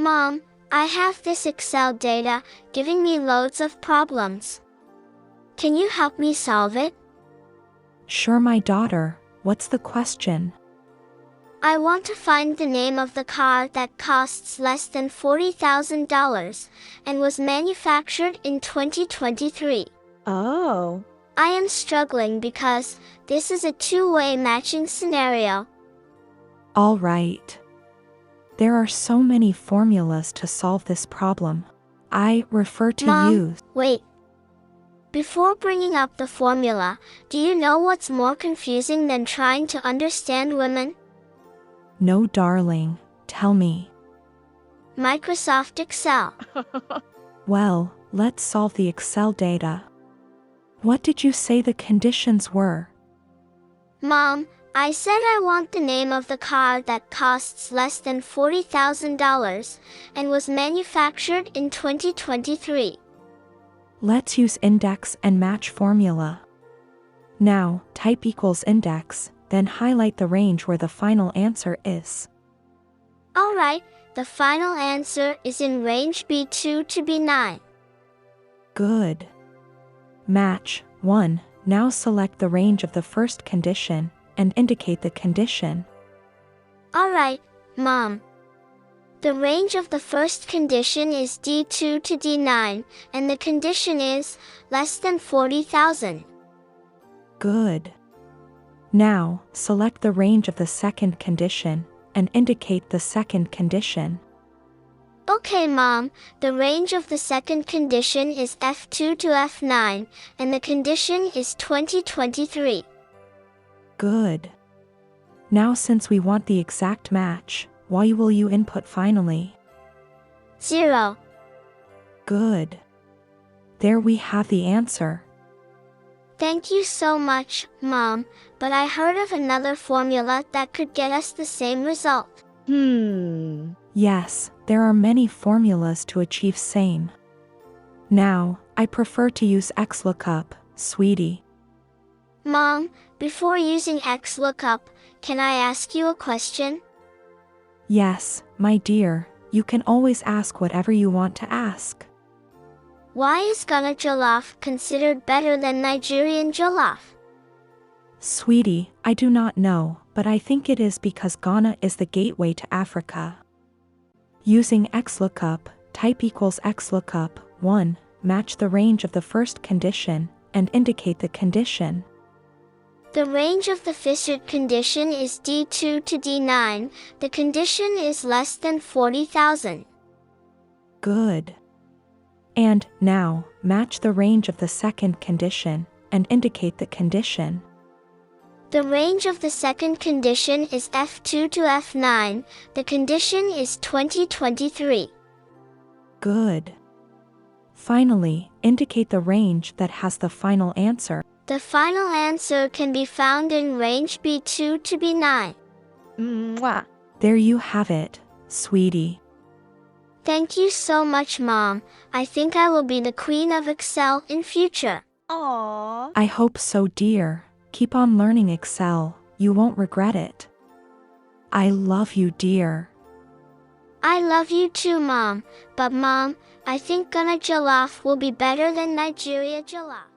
Mom, I have this Excel data giving me loads of problems. Can you help me solve it? Sure, my daughter. What's the question? I want to find the name of the car that costs less than $40,000 and was manufactured in 2023. Oh. I am struggling because this is a two-way matching scenario. All right. There are so many formulas to solve this problem. I refer to Mom, use. wait. Before bringing up the formula, do you know what's more confusing than trying to understand women? No, darling. Tell me. Microsoft Excel. Well, let's solve the Excel data. What did you say the conditions were? Mom, I said I want the name of the car that costs less than $40,000 and was manufactured in 2023. Let's use index and match formula. Now, type equals index, then highlight the range where the final answer is. Alright, the final answer is in range B2 to B9. Good. Match 1. Now select the range of the first condition and indicate the condition. Alright, Mom. The range of the first condition is D2 to D9, and the condition is less than 40,000. Good. Now, select the range of the second condition and indicate the second condition. Okay, Mom, the range of the second condition is F2 to F9, and the condition is 2023. Good. Now, since we want the exact match, what will you input finally? 0. Good. There we have the answer. Thank you so much, Mom, but I heard of another formula that could get us the same result. Yes, there are many formulas to achieve same. Now, I prefer to use XLOOKUP, sweetie. Mom, before using XLOOKUP, can I ask you a question? Yes, my dear, you can always ask whatever you want to ask. Why is Ghana jollof considered better than Nigerian jollof? Sweetie, I do not know, but I think it is because Ghana is the gateway to Africa. Using XLOOKUP, type equals XLOOKUP, 1, match the range of the first condition, and indicate the condition. The range of the fissured condition is D2 to D9, the condition is less than 40,000. Good. And, now, match the range of the second condition, and indicate the condition. The range of the second condition is F2 to F9, the condition is 2023. Good. Finally, indicate the range that has the final answer. The final answer can be found in range B2 to B9. Mwah. There you have it, sweetie. Thank you so much, Mom. I think I will be the queen of Excel in future. Aww. I hope so, dear. Keep on learning Excel, you won't regret it. I love you, dear. I love you too, Mom. But Mom, I think Ghana jollof will be better than Nigeria jollof.